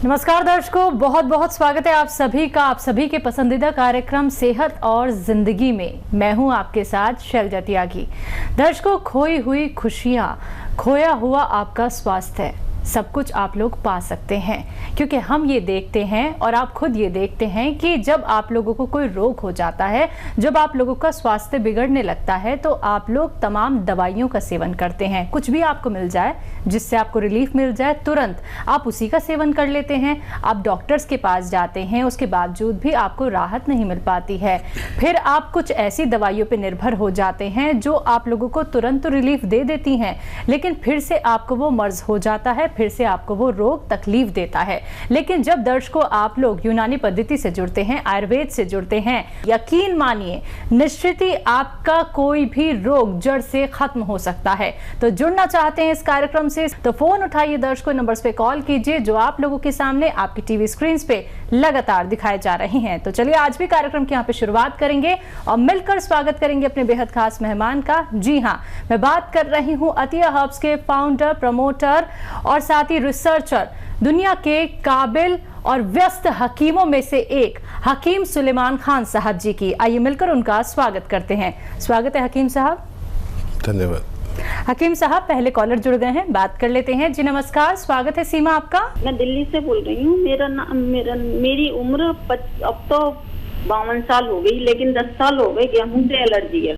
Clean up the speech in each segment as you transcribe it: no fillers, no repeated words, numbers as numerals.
नमस्कार दर्शकों, बहुत बहुत स्वागत है आप सभी का आप सभी के पसंदीदा कार्यक्रम सेहत और जिंदगी में। मैं हूं आपके साथ शैलजा त्यागी। दर्शकों, खोई हुई खुशियां, खोया हुआ आपका स्वास्थ्य, सब कुछ आप लोग पा सकते हैं, क्योंकि हम ये देखते हैं और आप खुद ये देखते हैं कि जब आप लोगों को कोई रोग हो जाता है, जब आप लोगों का स्वास्थ्य बिगड़ने लगता है, तो आप लोग तमाम दवाइयों का सेवन करते हैं। कुछ भी आपको मिल जाए जिससे आपको रिलीफ मिल जाए, तुरंत आप उसी का सेवन कर लेते हैं। आप डॉक्टर्स के पास जाते हैं, उसके बावजूद भी आपको राहत नहीं मिल पाती है। फिर आप कुछ ऐसी दवाइयों पर निर्भर हो जाते हैं जो आप लोगों को तुरंत तो रिलीफ दे देती हैं, लेकिन फिर से आपको वो मर्ज हो जाता है, फिर से आपको वो रोग तकलीफ देता है। लेकिन जब दर्शकों आप लोग यूनानी पद्धति से जुड़ते हैं, आयुर्वेद से जुड़ते हैं, यकीन मानिए निश्चित ही आपका कोई भी रोग जड़ से खत्म हो सकता है। तो जुड़ना चाहते हैं इस कार्यक्रम से तो फोन उठाइए, दर्शकों नंबर्स पे कॉल कीजिए जो आप लोगों के सामने आपकी टीवी स्क्रीन पे लगातार दिखाए जा रहे हैं। तो चलिए आज भी कार्यक्रम की यहाँ पे शुरुआत करेंगे और मिलकर स्वागत करेंगे अपने बेहद खास मेहमान का। जी हाँ, मैं बात कर रही हूँ अतिया हर्ब्स के फाउंडर, प्रमोटर और साथ ही रिसर्चर, दुनिया के काबिल और व्यस्त हकीमों में से एक हकीम सुलेमान खान साहब जी की। आइए मिलकर उनका स्वागत करते हैं। स्वागत है हकीम साहब। धन्यवाद। हकीम साहब, पहले कॉलर जुड़ गए हैं, बात कर लेते हैं। जी नमस्कार, स्वागत है। सीमा आपका? मैं दिल्ली से बोल रही हूँ। मेरी उम्र अब तो 52 साल हो गई, लेकिन 10 साल हो गए गेहूं से एलर्जी है।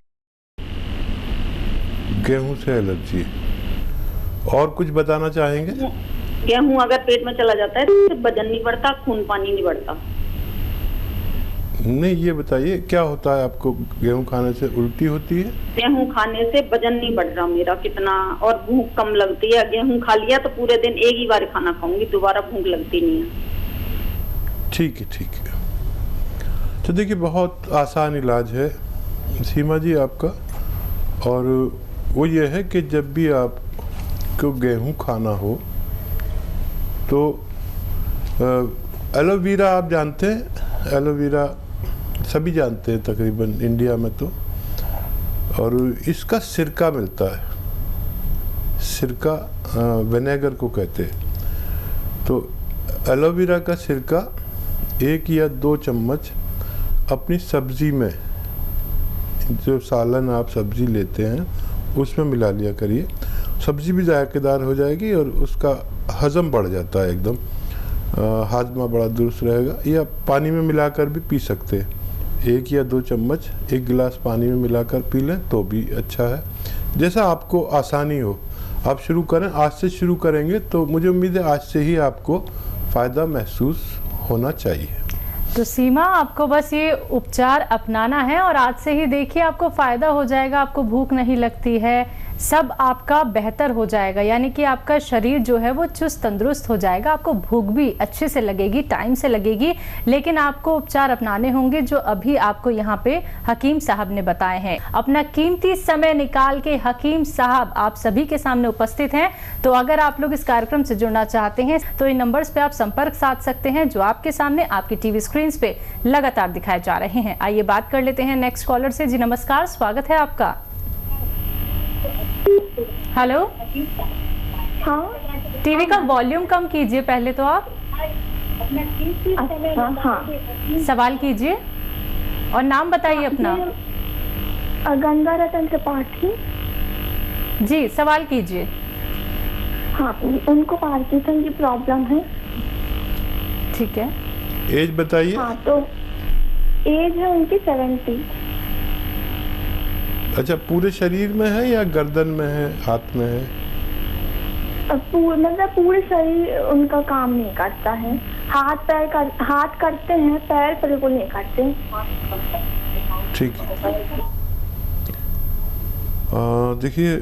गेहूं से एलर्जी, और कुछ बताना चाहेंगे? गेहूं अगर पेट में चला जाता है तो वजन नहीं बढ़ता, खून पानी नहीं बढ़ता। नहीं, ये बताइए क्या होता है आपको? गेहूं खाने से उल्टी होती है? गेहूं खाने से वजन नहीं बढ़ रहा मेरा कितना, और भूख कम लगती है। गेहूं खा लिया तो पूरे दिन एक ही बार खाना खाऊंगी, दोबारा भूख लगती नहीं है। ठीक है, ठीक है। तो देखिए, बहुत आसान इलाज है सीमा जी आपका, और वो ये है कि जब भी आपको गेहूं खाना हो तो एलोवेरा, आप जानते हैं एलोवेरा, सभी जानते हैं तकरीबन इंडिया में तो, और इसका सिरका मिलता है। सिरका विनेगर को कहते हैं। तो एलोवेरा का सिरका 1 या 2 चम्मच अपनी सब्जी में, जो सालन आप सब्जी लेते हैं उसमें मिला लिया करिए। सब्जी भी जायकेदार हो जाएगी और उसका हजम बढ़ जाता है, एकदम हाजमा बड़ा दुरुस्त रहेगा। या पानी में मिलाकर भी पी सकते हैं। 1 या 2 चम्मच 1 गिलास पानी में मिलाकर पी लें तो भी अच्छा है। जैसा आपको आसानी हो आप शुरू करें। आज से शुरू करेंगे तो मुझे उम्मीद है आज से ही आपको फ़ायदा महसूस होना चाहिए। तो सीमा, आपको बस ये उपचार अपनाना है और आज से ही देखिए आपको फ़ायदा हो जाएगा। आपको भूख नहीं लगती है, सब आपका बेहतर हो जाएगा, यानी कि आपका शरीर जो है वो चुस्त तंदुरुस्त हो जाएगा। आपको भूख भी अच्छे से लगेगी, टाइम से लगेगी, लेकिन आपको उपचार अपनाने होंगे जो अभी आपको यहाँ पे हकीम साहब ने बताए हैं। अपना कीमती समय निकाल के हकीम साहब आप सभी के सामने उपस्थित हैं। तो अगर आप लोग इस कार्यक्रम से जुड़ना चाहते हैं तो इन नंबर्स पे आप संपर्क साध सकते हैं जो आपके सामने आपकी टीवी स्क्रीन पे लगातार दिखाए जा रहे हैं। आइए बात कर लेते हैं नेक्स्ट कॉलर से। जी नमस्कार, स्वागत है आपका। हेलो, हाँ, टीवी का वॉल्यूम कम कीजिए पहले तो आप। अच्छा, हाँ। सवाल कीजिए और नाम बताइए अपना। गंगा रतन त्रिपाठी। जी, सवाल कीजिए। हाँ, उनको पार्किंसन की प्रॉब्लम है। ठीक है, एज बताइए। हाँ, तो एज है उनकी 70। अच्छा, पूरे शरीर में है या गर्दन में है, हाथ में है? मतलब पूरे शरीर उनका काम नहीं करता है। हाथ करते हैं, पैर बिल्कुल नहीं करते। ठीक है। देखिए,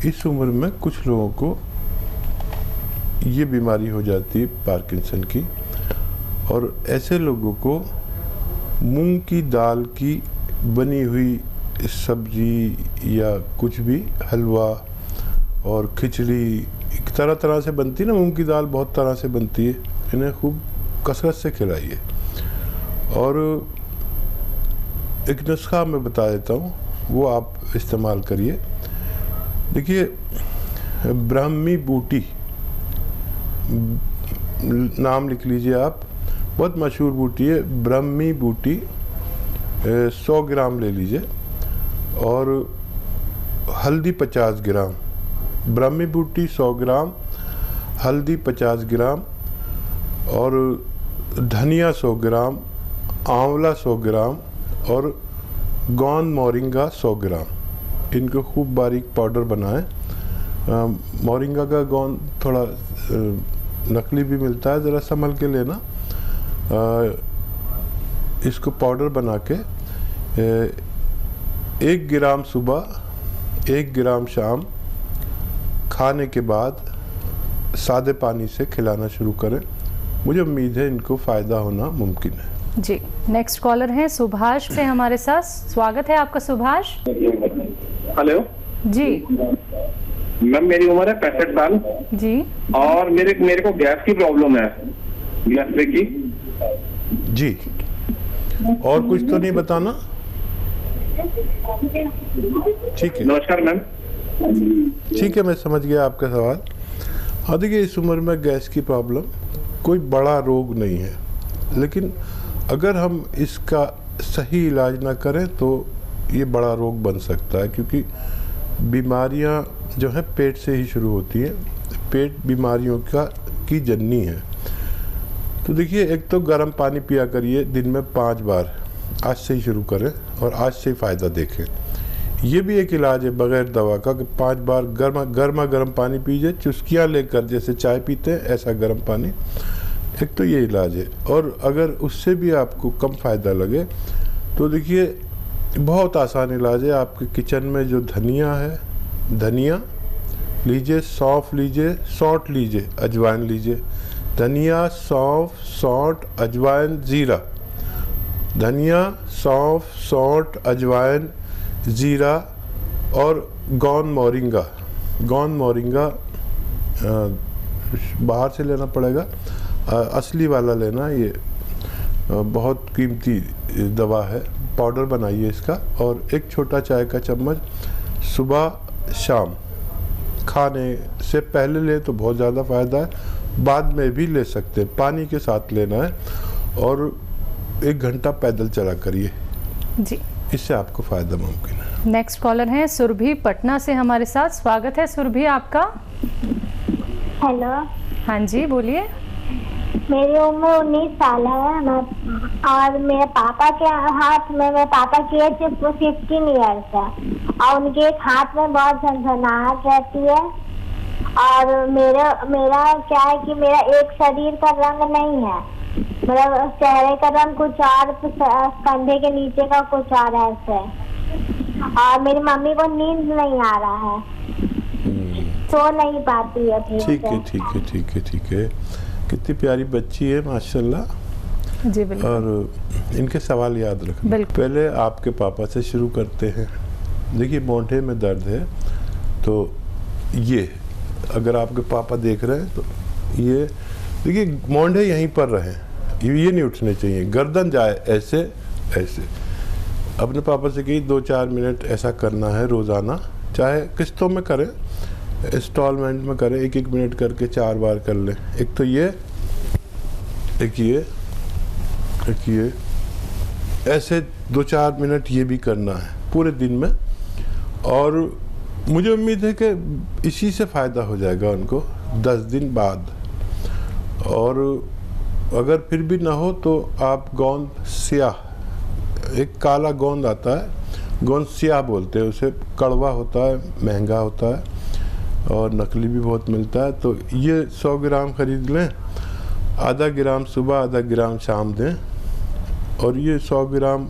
इस उम्र में कुछ लोगों को ये बीमारी हो जाती है पार्किंसन की, और ऐसे लोगों को मूंग की दाल की बनी हुई सब्जी या कुछ भी, हलवा और खिचड़ी, तरह तरह से बनती है ना, मूंग की दाल बहुत तरह से बनती है, इन्हें खूब कसरत से खिलाइए। और एक नुस्खा मैं बता देता हूँ, वो आप इस्तेमाल करिए। देखिए, ब्राह्मी बूटी नाम लिख लीजिए आप, बहुत मशहूर बूटी है, ब्रह्मी बूटी 100 ग्राम ले लीजिए, और हल्दी 50 ग्राम। ब्रह्मी बूटी 100 ग्राम, हल्दी 50 ग्राम, और धनिया 100 ग्राम, आंवला 100 ग्राम, और गोंद मोरिंगा 100 ग्राम। इनको खूब बारीक पाउडर बनाएं। मोरिंगा का गोंद थोड़ा नकली भी मिलता है, ज़रा संभल के लेना। इसको पाउडर बना के 1 ग्राम सुबह 1 ग्राम शाम खाने के बाद सादे पानी से खिलाना शुरू करें। मुझे उम्मीद है इनको फ़ायदा होना मुमकिन है। जी, नेक्स्ट कॉलर हैं सुभाष से हमारे साथ। स्वागत है आपका सुभाष। हेलो जी मैम, मेरी उम्र है 65 साल जी, और मेरे को गैस की प्रॉब्लम है, गैस की। जी, और कुछ तो नहीं बताना? ठीक है, नमस्कार मैम। ठीक है, मैं समझ गया आपका सवाल। हाँ, देखिए, इस उम्र में गैस की प्रॉब्लम कोई बड़ा रोग नहीं है, लेकिन अगर हम इसका सही इलाज ना करें तो ये बड़ा रोग बन सकता है, क्योंकि बीमारियां जो हैं पेट से ही शुरू होती हैं। पेट बीमारियों की जननी है। तो देखिए, एक तो गर्म पानी पिया करिए दिन में 5 बार, आज से ही शुरू करें और आज से ही फ़ायदा देखें। ये भी एक इलाज है बग़ैर दवा का, कि 5 बार गर्म पानी पीजिए, चुस्कियाँ लेकर, जैसे चाय पीते हैं ऐसा गर्म पानी। एक तो ये इलाज है। और अगर उससे भी आपको कम फ़ायदा लगे तो देखिए, बहुत आसान इलाज है। आपके किचन में जो धनिया है, धनिया लीजिए, सौंफ लीजिए, सौंठ लीजिए, अजवाइन लीजिए। धनिया, सौंफ, सौंठ, अजवाइन, ज़ीरा। धनिया, सौंफ, सौंठ, अजवाइन, ज़ीरा और गोंद मोरिंगा। गोंद मोरिंगा बाहर से लेना पड़ेगा, असली वाला लेना। ये बहुत कीमती दवा है। पाउडर बनाइए इसका, और 1 छोटा चाय का चम्मच सुबह शाम खाने से पहले ले तो बहुत ज़्यादा फ़ायदा है, बाद में भी ले सकते हैं। पानी के साथ लेना है, और 1 घंटा पैदल चला करिए जी, इससे आपको फ़ायदा मुमकिन है। नेक्स्ट कॉलर हैं सुरभि पटना से हमारे साथ। स्वागत है सुरभि आपका। हेलो, हाँ जी, बोलिए। मेरी उम्र 19 साल है और मेरे पापा के हाथ में, मेरे पापा की एज 15 ईयर्स है, और उनके एक हाथ में बहुत झनझनाहट रहती है। और मेरा क्या है कि मेरा एक शरीर का रंग नहीं है, मेरा चेहरे का रंग कुछ और, कंधे के नीचे का कुछ और ऐसे। और मेरी मम्मी को नींद नहीं आ रहा है, सो नहीं पाती है ठीक है। ठीक है। कितनी प्यारी बच्ची है, माशाल्लाह। जी बिल्कुल। और इनके सवाल याद रखना। बिल्कुल। पहले आपके पापा से शुरू करते हैं। देखिए, मोंढे में दर्द है, तो ये अगर आपके पापा देख रहे हैं तो ये देखिए, मोंढे यहीं पर रहें, ये नहीं उठने चाहिए, गर्दन जाए ऐसे ऐसे। अपने पापा से कही 2-4 मिनट ऐसा करना है रोज़ाना, चाहे किस्तों में करें, इंस्टॉलमेंट में करें, 1-1 मिनट करके 4 बार कर लें। एक तो ये, एक ये ऐसे 2-4 मिनट ये भी करना है पूरे दिन में। और मुझे उम्मीद है कि इसी से फ़ायदा हो जाएगा उनको 10 दिन बाद। और अगर फिर भी ना हो तो आप गोंद स्याह, एक काला गोंद आता है, गोंद स्याह बोलते हैं उसे, कड़वा होता है, महंगा होता है और नकली भी बहुत मिलता है। तो ये 100 ग्राम खरीद लें, आधा ग्राम सुबह, आधा ग्राम शाम दें। और ये 100 ग्राम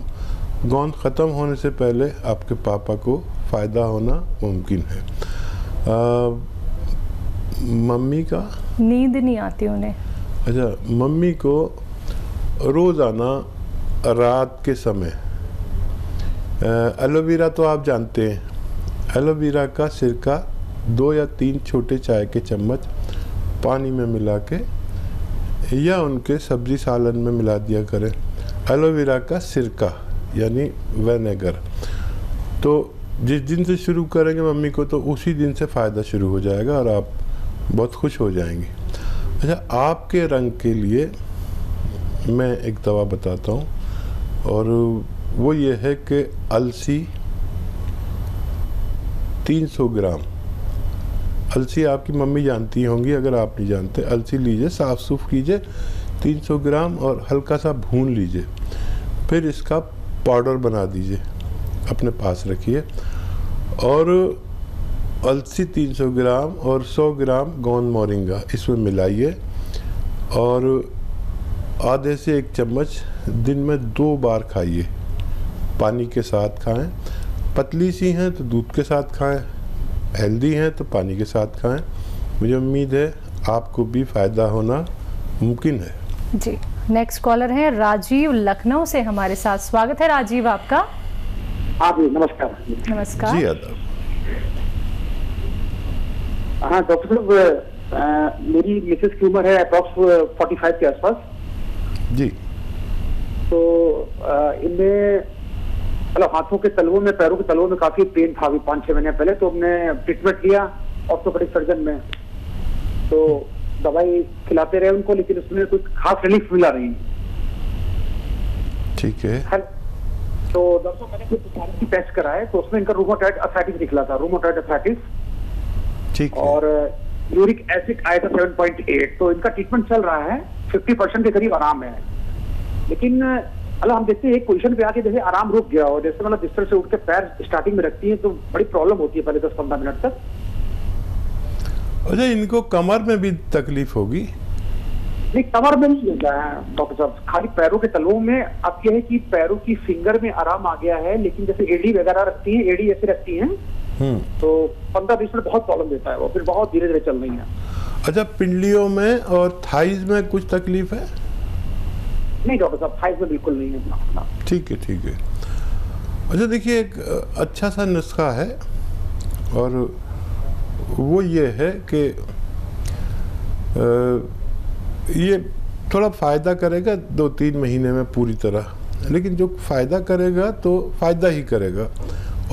गोंद ख़त्म होने से पहले आपके पापा को फ़ायदा होना मुमकिन है। मम्मी का नींद नहीं आती उन्हें। अच्छा, मम्मी को रोज़ाना रात के समय एलोवेरा तो आप जानते हैं, एलोवेरा का सिरका 2 या 3 छोटे चाय के चम्मच पानी में मिला के या उनके सब्जी सालन में मिला दिया करें। एलोवेरा का सिरका यानी विनेगर। तो जिस दिन से शुरू करेंगे मम्मी को, तो उसी दिन से फ़ायदा शुरू हो जाएगा और आप बहुत खुश हो जाएंगी। अच्छा, आपके रंग के लिए मैं एक दवा बताता हूँ, और वो ये है कि अलसी 300 ग्राम, अलसी आपकी मम्मी जानती होंगी, अगर आप नहीं जानते, अलसी लीजिए, साफ सूफ कीजिए 300 ग्राम और हल्का सा भून लीजिए, फिर इसका पाउडर बना दीजिए, अपने पास रखिए। और अलसी 300 ग्राम और 100 ग्राम गोंद मोरिंगा इसमें मिलाइए, और आधे से 1 चम्मच दिन में 2 बार खाइए। पानी के साथ खाएं, पतली सी हैं तो दूध के साथ खाएं, हेल्दी हैं तो पानी के साथ खाएं। मुझे उम्मीद है आपको भी फ़ायदा होना मुमकिन है। जी, नेक्स्ट कॉलर है राजीव, लखनऊ से हमारे साथ। स्वागत है राजीव आपका। हाँ जी, नमस्कार। नमस्कार जी, आदाब। हाँ डॉक्टर साहब, मेरी मिसेस की उम्र है अप्रॉक्स 45 के आसपास जी। तो इनमें मतलब हाथों के तलवों में, पैरों के तलवों में काफी पेन था अभी 5-6 महीने पहले। तो हमने ट्रीटमेंट लिया ऑर्थोपेडिक सर्जन में, तो दवाई खिलाते रहे उनको, लेकिन उसमें कुछ खास रिलीफ मिला नहीं। ठीक है। तो डॉक्टर मैंने कुछ टेस्ट कराए, तो उसमें इनका रूमाटॉइड अर्थराइटिस निकला था, रूमाटॉइड अर्थराइटिस। ठीक है। और यूरिक एसिड आया था 7.8। तो इनका ट्रीटमेंट चल रहा है, 50% के करीब आराम है। लेकिन मतलब हम देखते हैं एक पोजीशन पे आके जैसे आराम रुक गया हो, जैसे मतलब बिस्तर से उठ के पैर स्टार्टिंग में रखती है तो बड़ी प्रॉब्लम होती है पहले 10-15 मिनट तक। अच्छा, इनको कमर में भी तकलीफ होगी? नहीं, कमर में नहीं होता है डॉक्टर साहब, खाली पैरों के तलवों में। अब यह है कि पैरों की फिंगर में आराम आ गया है, लेकिन जैसे एडी वगैरह रखती है, एडी ऐसे रखती है, तो 15-20 मिनट बहुत प्रॉब्लम देता है वो, फिर बहुत धीरे धीरे चल रही है। अच्छा, पिंडलियों में और थाइज में कुछ तकलीफ है? नहीं डॉक्टर साहब, थाइज में बिल्कुल नहीं है। ठीक है, ठीक है। अच्छा देखिए, एक अच्छा सा नुस्खा है, और वो ये है कि ये थोड़ा फ़ायदा करेगा 2-3 महीने में पूरी तरह, लेकिन जो फ़ायदा करेगा तो फ़ायदा ही करेगा।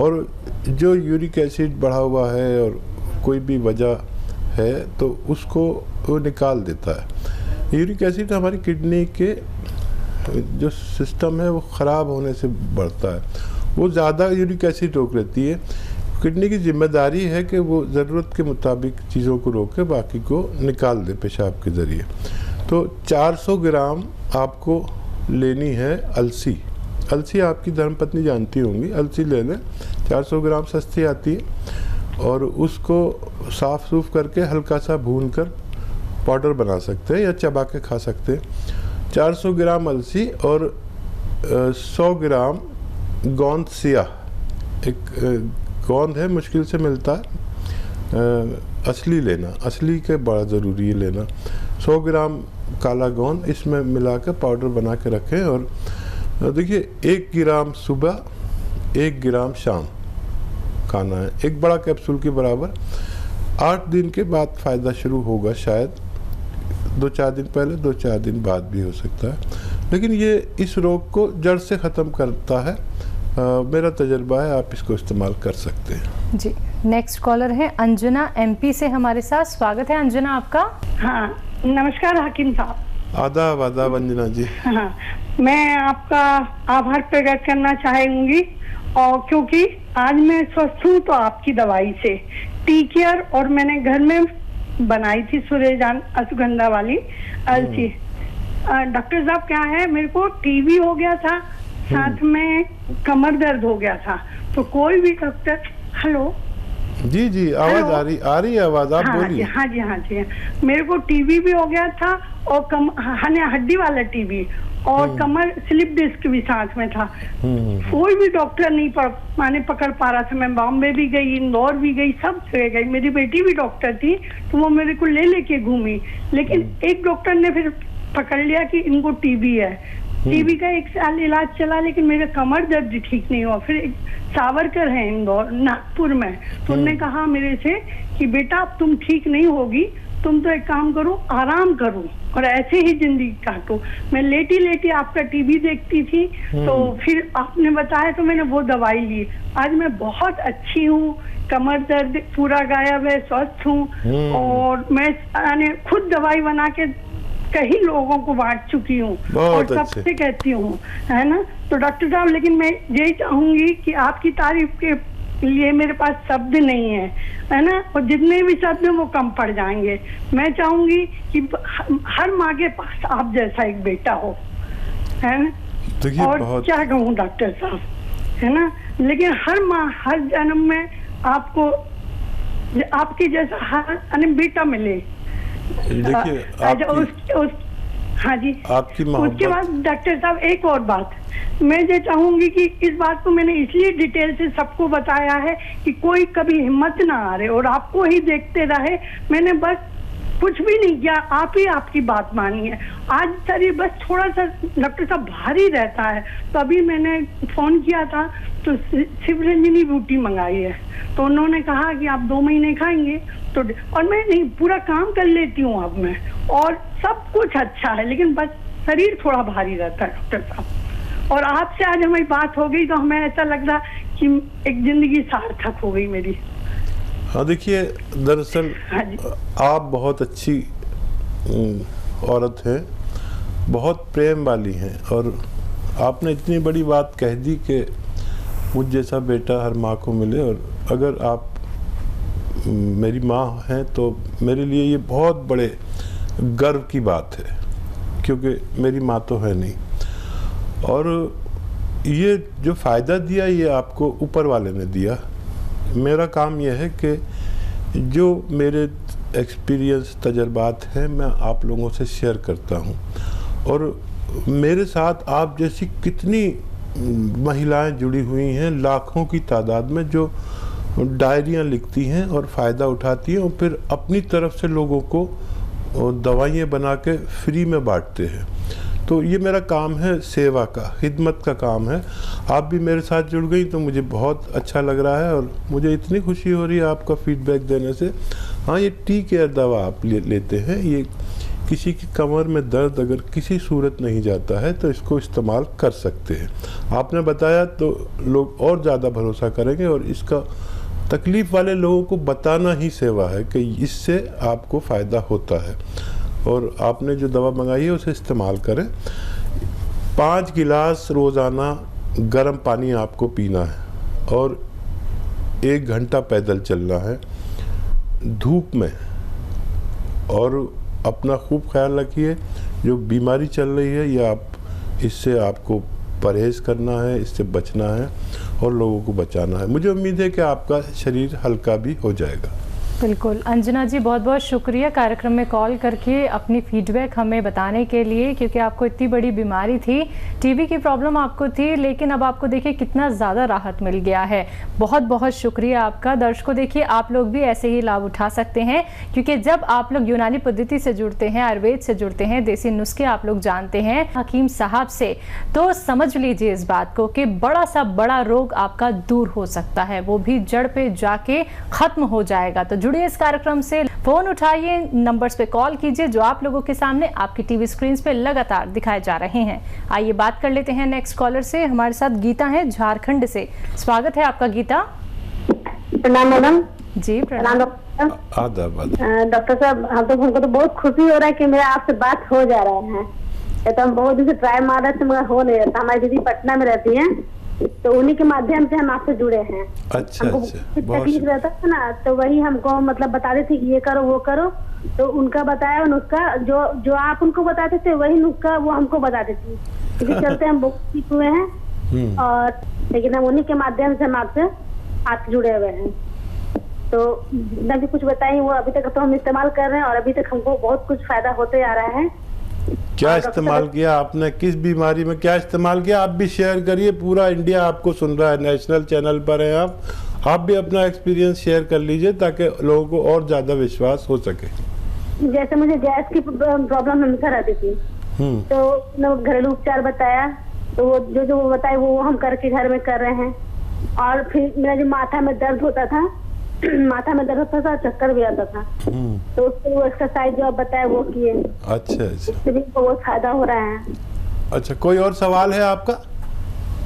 और जो यूरिक एसिड बढ़ा हुआ है और कोई भी वजह है तो उसको वो निकाल देता है। यूरिक एसिड हमारी किडनी के जो सिस्टम है वो ख़राब होने से बढ़ता है, वो ज़्यादा यूरिक एसिड रोक लेती है। किडनी की जिम्मेदारी है कि वो ज़रूरत के मुताबिक चीज़ों को रोके, बाकी को निकाल दे पेशाब के ज़रिए। तो 400 ग्राम आपको लेनी है अलसी। अलसी आपकी धर्मपत्नी जानती होंगी, अलसी ले लें, 400 ग्राम सस्ती आती है, और उसको साफ़ सूफ करके हल्का सा भून कर पाउडर बना सकते हैं या चबा के खा सकते हैं। 400 ग्राम अलसी और 100 ग्राम गोंद सिया, एक गोंद है, मुश्किल से मिलता है, असली लेना, असली के बड़ा ज़रूरी है लेना। 100 ग्राम काला गोंद इसमें मिला कर पाउडर बना के रखें, और देखिए 1 ग्राम सुबह 1 ग्राम शाम खाना है, एक बड़ा कैप्सूल के बराबर। 8 दिन के बाद फ़ायदा शुरू होगा, शायद 2-4 दिन पहले, 2-4 दिन बाद भी हो सकता है, लेकिन ये इस रोग को जड़ से ख़त्म करता है। मेरा तजर्बा है, आप इसको इस्तेमाल कर सकते हैं। जी, नेक्स्ट कॉलर है अंजना, एमपी से हमारे साथ। स्वागत है अंजना आपका। हाँ, नमस्कार हकीम साहब। आदाब, आदाब अंजना जी। हाँ, मैं आपका आभार प्रकट करना चाहूंगी, और क्योंकि आज मैं स्वस्थ हूँ तो आपकी दवाई से। टी केयर और मैंने घर में बनाई थी सूर्यजान अश्वगंधा वाली अलसी। डॉक्टर साहब क्या है, मेरे को टीबी हो गया था, साथ में कमर दर्द हो गया था, तो कोई भी डॉक्टर। हेलो जी जी, आवाज आ रही है आवाज, आप बोलिए। हाँ जी, हाँ जी, मेरे को टीबी भी हो गया था, और हड्डी वाला टीबी, और कमर स्लिप डिस्क भी साथ में था। कोई भी डॉक्टर नहीं माने पकड़ पा रहा था। मैं बॉम्बे भी गई, इंदौर भी गई, सब जगह गई। मेरी बेटी भी डॉक्टर थी, तो वो मेरे को ले लेके घूमी, लेकिन एक डॉक्टर ने फिर पकड़ लिया कि इनको टीबी है। टीबी का 1 साल इलाज चला, लेकिन मेरा कमर दर्द ठीक नहीं हुआ। फिर एक सावरकर है इंदौर, नागपुर में, तो उन्होंने कहा मेरे से कि बेटा अब तुम ठीक नहीं होगी तुम तो एक काम करो, आराम करो और ऐसे ही जिंदगी काटो। मैं लेटी लेटी आपका टीवी देखती थी, तो फिर आपने बताया तो मैंने वो दवाई ली। आज मैं बहुत अच्छी हूँ, कमर दर्द पूरा गायब है, स्वस्थ हूँ। और मैं खुद दवाई बना के कई लोगों को बांट चुकी हूँ और सबसे कहती हूँ, है ना। तो डॉक्टर साहब, लेकिन मैं यही चाहूंगी कि आपकी तारीफ के लिए मेरे पास शब्द नहीं है ना, और जितने भी शब्द हैं वो कम पड़ जाएंगे। मैं चाहूंगी कि हर माँ के पास आप जैसा एक बेटा हो, है ना। और क्या कहूँ डॉक्टर साहब, है ना, लेकिन हर माँ हर जन्म में आपको आपके जैसा हर बेटा मिले। देखिए हाँ जी, आपकी मोहब्बत। उसके बाद डॉक्टर साहब एक और बात, मैं ये चाहूंगी कि इस बात को मैंने इसलिए डिटेल से सबको बताया है कि कोई कभी हिम्मत ना हारे और आपको ही देखते रहे। मैंने बस कुछ भी नहीं किया, आप ही आपकी बात मानी है। आज शरीर बस थोड़ा सा डॉक्टर साहब भारी रहता है, तो अभी मैंने फोन किया था तो शिवरंजनी बूटी मंगाई है, तो उन्होंने कहा कि आप 2 महीने खाएंगे तो, और मैं नहीं पूरा काम कर लेती हूँ अब मैं, और सब कुछ अच्छा है, लेकिन बस शरीर थोड़ा भारी रहता है डॉक्टर साहब। और आपसे आज हमारी बात हो गई तो हमें ऐसा लग रहा कि एक जिंदगी सार्थक हो गई मेरी। हाँ देखिए, दरअसल आप बहुत अच्छी औरत हैं, बहुत प्रेम वाली हैं, और आपने इतनी बड़ी बात कह दी कि मुझ जैसा बेटा हर माँ को मिले। और अगर आप मेरी माँ हैं तो मेरे लिए ये बहुत बड़े गर्व की बात है, क्योंकि मेरी माँ तो है नहीं। और ये जो फ़ायदा दिया ये आपको ऊपर वाले ने दिया। मेरा काम यह है कि जो मेरे एक्सपीरियंस तजर्बात हैं मैं आप लोगों से शेयर करता हूँ, और मेरे साथ आप जैसी कितनी महिलाएं जुड़ी हुई हैं लाखों की तादाद में, जो डायरियाँ लिखती हैं और फ़ायदा उठाती हैं और फिर अपनी तरफ से लोगों को दवाइयाँ बना के फ्री में बांटते हैं। तो ये मेरा काम है, सेवा का, खिदमत का काम है। आप भी मेरे साथ जुड़ गई तो मुझे बहुत अच्छा लग रहा है, और मुझे इतनी खुशी हो रही है आपका फीडबैक देने से। हाँ, ये टी केयर दवा आप लेते हैं, ये किसी की कमर में दर्द अगर किसी सूरत नहीं जाता है तो इसको इस्तेमाल कर सकते हैं। आपने बताया तो लोग और ज़्यादा भरोसा करेंगे, और इसका तकलीफ़ वाले लोगों को बताना ही सेवा है कि इससे आपको फ़ायदा होता है। और आपने जो दवा मंगाई है उसे इस्तेमाल करें। 5 गिलास रोज़ाना गर्म पानी आपको पीना है, और 1 घंटा पैदल चलना है धूप में। और अपना खूब ख्याल रखिए, जो बीमारी चल रही है ये इससे आपको परहेज़ करना है, इससे बचना है और लोगों को बचाना है। मुझे उम्मीद है कि आपका शरीर हल्का भी हो जाएगा। बिल्कुल अंजना जी, बहुत बहुत शुक्रिया कार्यक्रम में कॉल करके अपनी फीडबैक हमें बताने के लिए, क्योंकि आपको इतनी बड़ी बीमारी थी, टीबी की प्रॉब्लम आपको थी, लेकिन अब आपको देखिए कितना ज़्यादा राहत मिल गया है। बहुत बहुत शुक्रिया आपका। दर्शकों देखिए, आप लोग भी ऐसे ही लाभ उठा सकते हैं, क्योंकि जब आप लोग यूनानी पद्धति से जुड़ते हैं, आयुर्वेद से जुड़ते हैं, देसी नुस्खे आप लोग जानते हैं हकीम साहब से, तो समझ लीजिए इस बात को कि बड़ा सा बड़ा रोग आपका दूर हो सकता है, वो भी जड़ पे जाके खत्म हो जाएगा। तो जुड़िए इस कार्यक्रम से, फोन उठाइए, नंबर्स पे कॉल कीजिए जो आप लोगों के सामने आपकी टीवी स्क्रीन पे लगातार दिखाए जा रहे हैं। आइए बात कर लेते हैं नेक्स्ट कॉलर से। हमारे साथ गीता है झारखंड से। स्वागत है आपका गीता। प्रणाम मैडम। जी प्रणाम डॉक्टर साहब। हमको तो बहुत खुशी हो रहा है कि मेरा आपसे बात हो जा रहा है। तो हम बहुत दिन से ट्राई मार रहे थे मगर हो नहीं रहा। हमारी दीदी पटना में रहती है, तो उन्हीं के माध्यम से हम आपसे जुड़े हैं। अच्छा, तकलीफ रहता है ना, तो वही हमको मतलब बता रहे थे कि ये करो वो करो, तो उनका बताया नुस्खा जो आप उनको बताते थे वही नुस्खा वो हमको बताते थे। इसी चलते हम बहुत सीख हुए हैं, और लेकिन हम उन्हीं के माध्यम से हम आपसे जुड़े हुए हैं। तो जितना भी कुछ बताइए वो अभी तक तो हम इस्तेमाल कर रहे हैं, और अभी तक हमको बहुत कुछ फायदा होते आ रहा है। क्या इस्तेमाल किया आपने, किस बीमारी में क्या इस्तेमाल किया, आप भी शेयर करिए। पूरा इंडिया आपको सुन रहा है, नेशनल चैनल पर है आप भी अपना एक्सपीरियंस शेयर कर लीजिए ताकि लोगों को और ज्यादा विश्वास हो सके। जैसे मुझे गैस की प्रॉब्लम हमेशा रहती थी, तो घरेलू उपचार बताया, तो वो जो वो बताए वो हम करके घर में कर रहे हैं। और फिर मेरा जो माथा में दर्द होता था माथा में दर्द होता था, चक्कर भी आता था। तो उसके वो एक्सरसाइज जो आप बताए वो किए। अच्छा अच्छा, उससे भी बहुत फायदा हो रहा है। अच्छा, कोई और सवाल है आपका?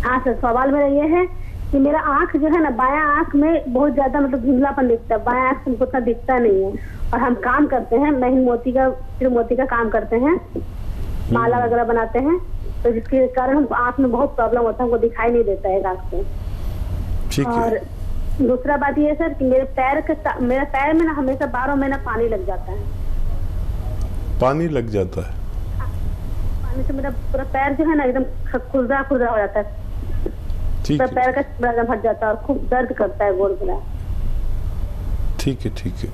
हाँ सर, सवाल मेरा ये है कि मेरा आँख जो है ना, बायां आँख में बहुत ज्यादा मतलब धुंधलापन दिखता है, बायां आँख में उतना दिखता नहीं है। और हम काम करते हैं, महीन मोती का काम करते हैं, माला वगैरह बनाते हैं, तो जिसके कारण हमको आँख में बहुत प्रॉब्लम होता है, हमको दिखाई नहीं देता है आँख से। ठीक है। और दूसरा बात ये सर कि मेरे पैर में ना हमेशा 12 महीना पानी लग जाता है। पानी लग जाता है? पानी से मेरा पूरा पैर जो है ना एकदम खुरदरा हो जाता है। ठीक है, पैर का एकदम फट जाता है और खूब दर्द करता है गोड़ मेरा। ठीक है, ठीक है।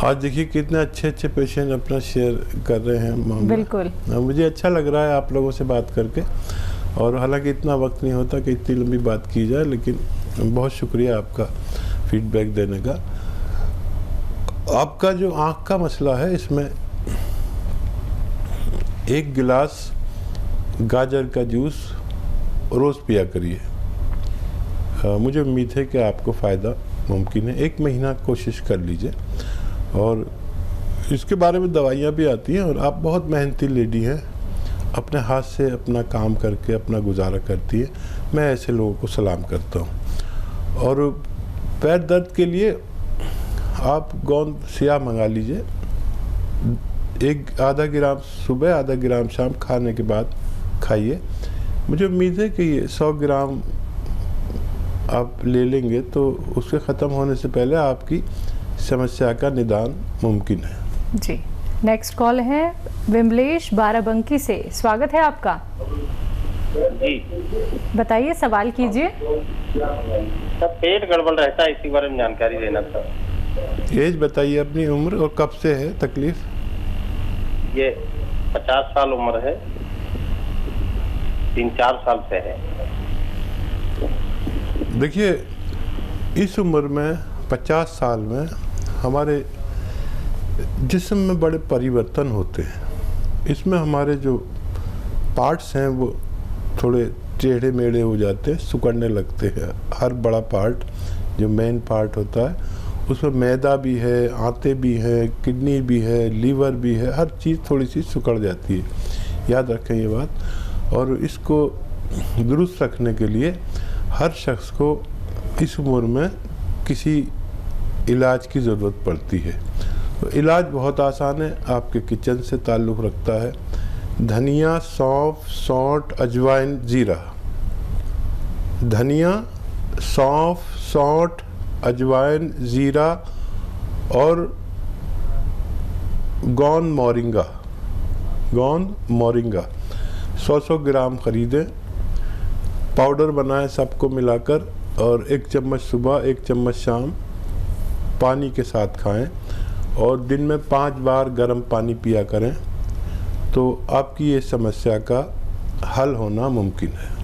आज देखिए कितने अच्छे अच्छे पेशेंट अपना शेयर कर रहे हैं मामला। बिल्कुल, मुझे अच्छा लग रहा है आप लोगों से बात करके। और हालांकि इतना वक्त नहीं होता कि इतनी लंबी बात की जाए, लेकिन बहुत शुक्रिया आपका फीडबैक देने का। आपका जो आँख का मसला है, इसमें 1 गिलास गाजर का जूस रोज़ पिया करिए। मुझे उम्मीद है कि आपको फ़ायदा मुमकिन है। 1 महीना कोशिश कर लीजिए। और इसके बारे में दवाइयाँ भी आती हैं। और आप बहुत मेहनती लेडी हैं, अपने हाथ से अपना काम करके अपना गुजारा करती है। मैं ऐसे लोगों को सलाम करता हूँ। और पैर दर्द के लिए आप गोंद स्याह मंगा लीजिए, आधा ग्राम सुबह, आधा ग्राम शाम, खाने के बाद खाइए। मुझे उम्मीद है कि ये 100 ग्राम आप ले लेंगे तो उसके ख़त्म होने से पहले आपकी समस्या का निदान मुमकिन है। जी, नेक्स्ट कॉल है विमलेश बाराबंकी से। स्वागत है आपका जी। बताइए, सवाल कीजिए। सब पेट गड़बड़ रहता है, इसी बारे में जानकारी लेना था। एज बताइए अपनी, उम्र और कब से है तकलीफ? ये 50 साल उम्र है, 3-4 साल से है। देखिए, इस उम्र में 50 साल में हमारे जिस्म में बड़े परिवर्तन होते हैं। इसमें हमारे जो पार्ट्स हैं वो थोड़े टेढ़े मेढ़े हो जाते हैं, सिकुड़ने लगते हैं। हर बड़ा पार्ट जो मेन पार्ट होता है उसमें मैदा भी है, आंतें भी हैं, किडनी भी है, लीवर भी है, हर चीज़ थोड़ी सी सिकुड़ जाती है। याद रखें ये बात। और इसको दुरुस्त रखने के लिए हर शख्स को इस उम्र में किसी इलाज की ज़रूरत पड़ती है। तो इलाज बहुत आसान है, आपके किचन से ताल्लुक़ रखता है। धनिया, सौंफ, सौंठ, अजवाइन, जीरा। धनिया, सौंफ, सौंठ, अजवाइन, जीरा और गोंद मोरिंगा 100 ग्राम ख़रीदें, पाउडर बनाएं सबको मिलाकर, और 1 चम्मच सुबह 1 चम्मच शाम पानी के साथ खाएं। और दिन में 5 बार गर्म पानी पिया करें, तो आपकी ये समस्या का हल होना मुमकिन है।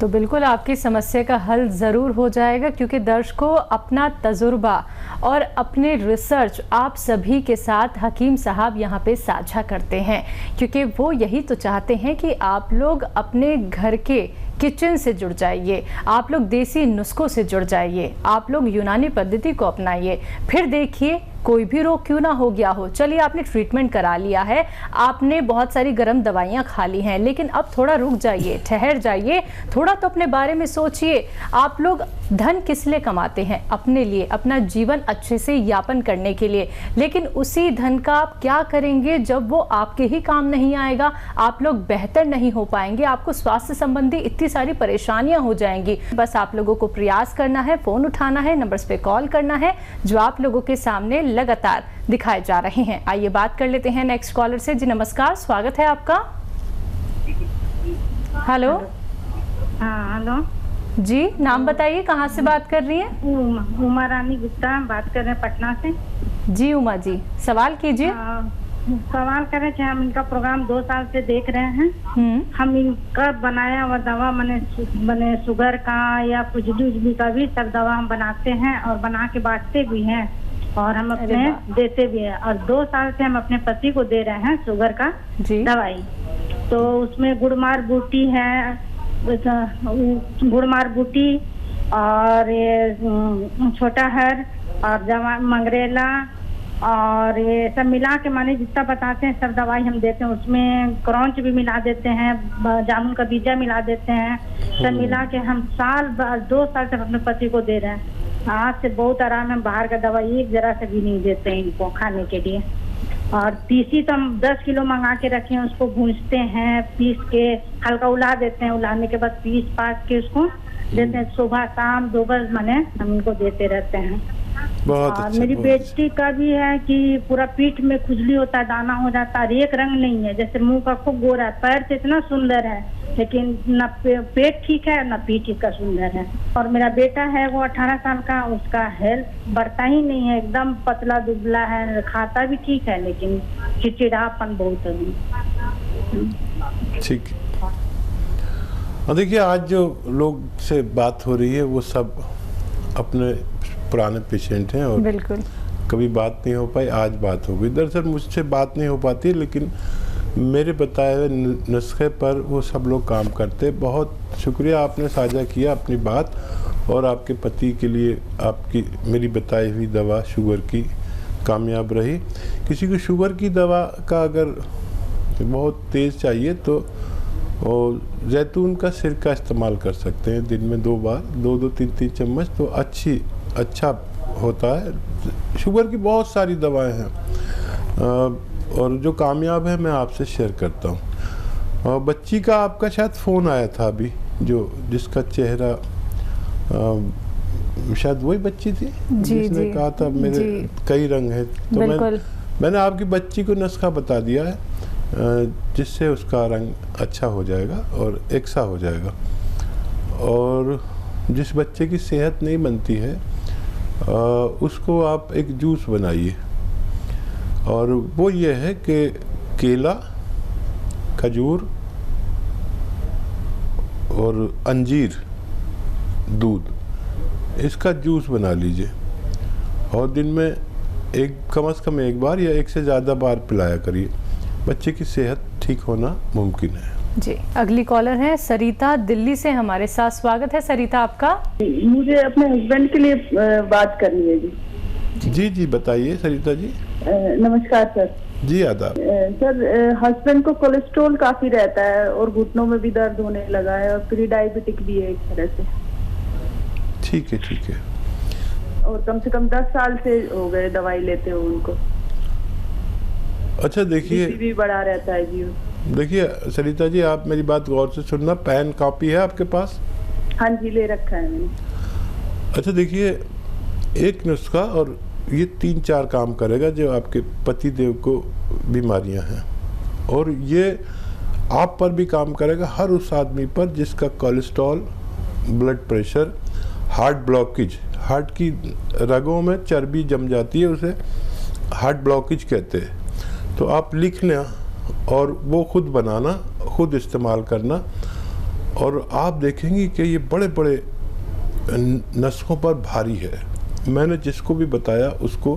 तो बिल्कुल आपकी समस्या का हल ज़रूर हो जाएगा, क्योंकि दर्शकों अपना तजुर्बा और अपने रिसर्च आप सभी के साथ हकीम साहब यहाँ पे साझा करते हैं, क्योंकि वो यही तो चाहते हैं कि आप लोग अपने घर के किचन से जुड़ जाइए, आप लोग देसी नुस्खों से जुड़ जाइए, आप लोग यूनानी पद्धति को अपनाइए। फिर देखिए कोई भी रोग क्यों ना हो गया हो, चलिए आपने ट्रीटमेंट करा लिया है, आपने बहुत सारी गर्म दवाइयाँ खा ली हैं, लेकिन अब थोड़ा रुक जाइए, ठहर जाइए, थोड़ा तो अपने बारे में सोचिए। आप लोग धन किस लिए कमाते हैं? अपने लिए, अपना जीवन अच्छे से यापन करने के लिए। लेकिन उसी धन का आप क्या करेंगे जब वो आपके ही काम नहीं आएगा? आप लोग बेहतर नहीं हो पाएंगे, आपको स्वास्थ्य संबंधी इतनी सारी परेशानियां हो जाएंगी। बस आप लोगों को प्रयास करना है, फोन उठाना है, नंबर्स पे कॉल करना है जो आप लोगों के सामने लगातार दिखाए जा रहे हैं। आइए बात कर लेते हैं नेक्स्ट कॉलर से। जी नमस्कार, स्वागत है आपका। हेलो। हाँ हेलो जी, नाम बताइए, कहाँ से बात कर रही हैं? उमा रानी गुप्ता बात कर रहे हैं पटना से। जी उमा जी, सवाल कीजिए। सवाल कर रहे थे, हम इनका प्रोग्राम 2 साल से देख रहे हैं। हम इनका बनाया हुआ दवा बने शुगर का या कुछ का भी सब दवा हम बनाते हैं और बना के बांटते भी हैं और हम अपने देते भी हैं। और 2 साल से हम अपने पति को दे रहे हैं शुगर का दवाई। तो उसमें गुड़मार बूटी है, गुड़मार बूटी और ये छोटा हर और मंगरेला और ये सब मिला के माने जितना बताते हैं सब दवाई हम देते हैं। उसमें क्रॉन्च भी मिला देते हैं, जामुन का बीजा मिला देते हैं, सब मिला के हम 2 साल से अपने पति को दे रहे हैं। आज से बहुत आराम है, बाहर का दवाई एक जरा से भी नहीं देते हैं इनको खाने के लिए। और तीसी तो हम 10 किलो मंगा के रखे हैं, उसको भूंजते हैं, पीस के हल्का उला देते हैं, उलाने के बाद पीस पास के उसको देते हैं। सुबह शाम 2 बार माने हम इनको देते रहते हैं। बहुत और अच्छा, मेरी बहुत बेटी का भी है कि पूरा पीठ में खुजली होता है, दाना हो जाता है, एक रंग नहीं है, जैसे मुंह का खूब गोरा है, पैर से इतना सुंदर है, लेकिन न पेट ठीक है न पीठ इसका सुंदर है। और मेरा बेटा है वो 18 साल का, उसका हेल्थ बढ़ता ही नहीं है, एकदम पतला दुबला है, खाता भी ठीक है लेकिन चिड़चिड़ापन बहुत है। ठीक है। और देखिए आज जो लोग से बात हो रही है वो सब अपने पुराने पेशेंट हैं और बिल्कुल कभी बात नहीं हो पाई, आज बात हो गई। दरअसल मुझसे बात नहीं हो पाती, लेकिन मेरे बताए हुए नुस्खे पर वो सब लोग काम करते। बहुत शुक्रिया आपने साझा किया अपनी बात, और आपके पति के लिए आपकी मेरी बताई हुई दवा शुगर की कामयाब रही। किसी को शुगर की दवा का अगर बहुत तेज़ चाहिए तो और जैतून का सिरका इस्तेमाल कर सकते हैं, दिन में 2 बार 2-2, 3-3 चम्मच, तो अच्छा होता है। शुगर की बहुत सारी दवाएं हैं और जो कामयाब है मैं आपसे शेयर करता हूँ। और बच्ची का आपका शायद फ़ोन आया था अभी, जिसका चेहरा शायद वही बच्ची थी जिसने कहा था मेरे कई रंग हैं, तो मैंने आपकी बच्ची को नुस्खा बता दिया है जिससे उसका रंग अच्छा हो जाएगा और एकसा हो जाएगा। और जिस बच्चे की सेहत नहीं बनती है उसको आप एक जूस बनाइए, और वो ये है कि केला, खजूर और अंजीर, दूध, इसका जूस बना लीजिए और दिन में कम से कम 1 बार या 1 से ज़्यादा बार पिलाया करिए। बच्चे की सेहत ठीक होना मुमकिन है। जी, अगली कॉलर है सरिता दिल्ली से हमारे साथ। स्वागत है सरिता आपका। मुझे अपने हस्बैंड के लिए बात करनी है जी। जी बताइए सरिता जी। नमस्कार सर। जी आदाब। सर हस्बैंड को कोलेस्ट्रॉल काफी रहता है और घुटनों में भी दर्द होने लगा है और प्री डायबिटिक भी है एक तरह से। ठीक है। और कम से कम 10 साल से हो गए दवाई लेते हुए उनको। अच्छा देखिए, भी बढ़ा रहता है जी। देखिए सरिता जी, आप मेरी बात गौर से सुनना। पेन कॉपी है आपके पास? हाँ जी, ले रखा है मैंने। अच्छा देखिए, एक नुस्खा और ये 3-4 काम करेगा जो आपके पति देव को बीमारियां हैं, और ये आप पर भी काम करेगा, हर उस आदमी पर जिसका cholesterol, blood pressure, heart blockage, heart की रगों में चर्बी जम जाती है, उसे हार्ट ब्लॉकेज कहते हैं। तो आप लिख लें और वो खुद बनाना, खुद इस्तेमाल करना, और आप देखेंगे कि ये बड़े बड़े नुस्खों पर भारी है। मैंने जिसको भी बताया उसको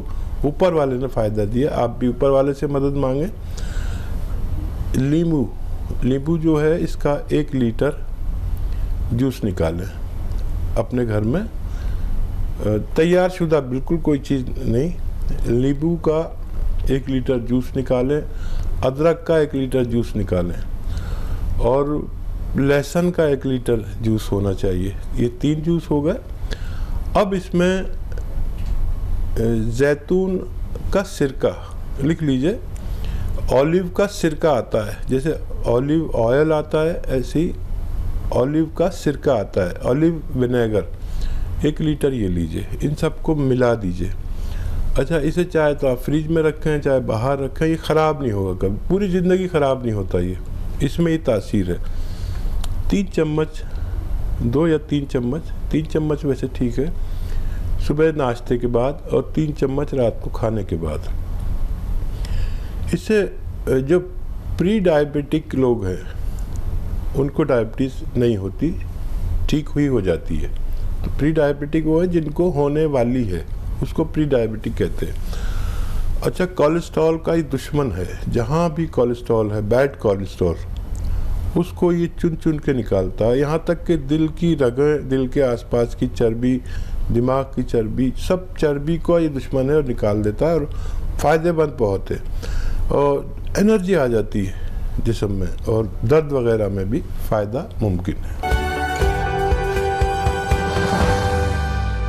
ऊपर वाले ने फ़ायदा दिया, आप भी ऊपर वाले से मदद मांगें। नींबू जो है, इसका 1 लीटर जूस निकालें अपने घर में, तैयार शुदा, बिल्कुल कोई चीज़ नहीं। नींबू का 1 लीटर जूस निकालें, अदरक का 1 लीटर जूस निकालें, और लहसुन का 1 लीटर जूस होना चाहिए। ये 3 जूस हो गए। अब इसमें जैतून का सिरका लिख लीजिए। ऑलिव का सिरका आता है, जैसे ऑलिव ऑयल आता है ऐसे ही ऑलिव का सिरका आता है, ऑलिव विनेगर, 1 लीटर ये लीजिए। इन सबको मिला दीजिए। अच्छा, इसे चाहे तो आप फ्रिज में रखें, चाहे बाहर रखें, ये ख़राब नहीं होगा कभी, पूरी ज़िंदगी ख़राब नहीं होता ये, इसमें ये तासीर है। 3 चम्मच, 2 या 3 चम्मच, 3 चम्मच वैसे ठीक है, सुबह नाश्ते के बाद, और 3 चम्मच रात को खाने के बाद। इससे जो प्री डायबिटिक लोग हैं उनको डायबिटीज़ नहीं होती, ठीक हुई हो जाती है। तो प्री डायबिटिक वो है जिनको होने वाली है, उसको प्री डायबिटिक कहते हैं। अच्छा, कोलेस्ट्रॉल का ही दुश्मन है, जहाँ भी कोलेस्ट्रॉल है, बैड कोलेस्ट्रॉल, उसको ये चुन चुन के निकालता है, यहाँ तक कि दिल की रगें, दिल के आसपास की चर्बी, दिमाग की चर्बी, सब चर्बी को ये दुश्मन है और निकाल देता है और फ़ायदेमंद बहुत है और एनर्जी आ जाती है जिस्म में और दर्द वगैरह में भी फ़ायदा मुमकिन है।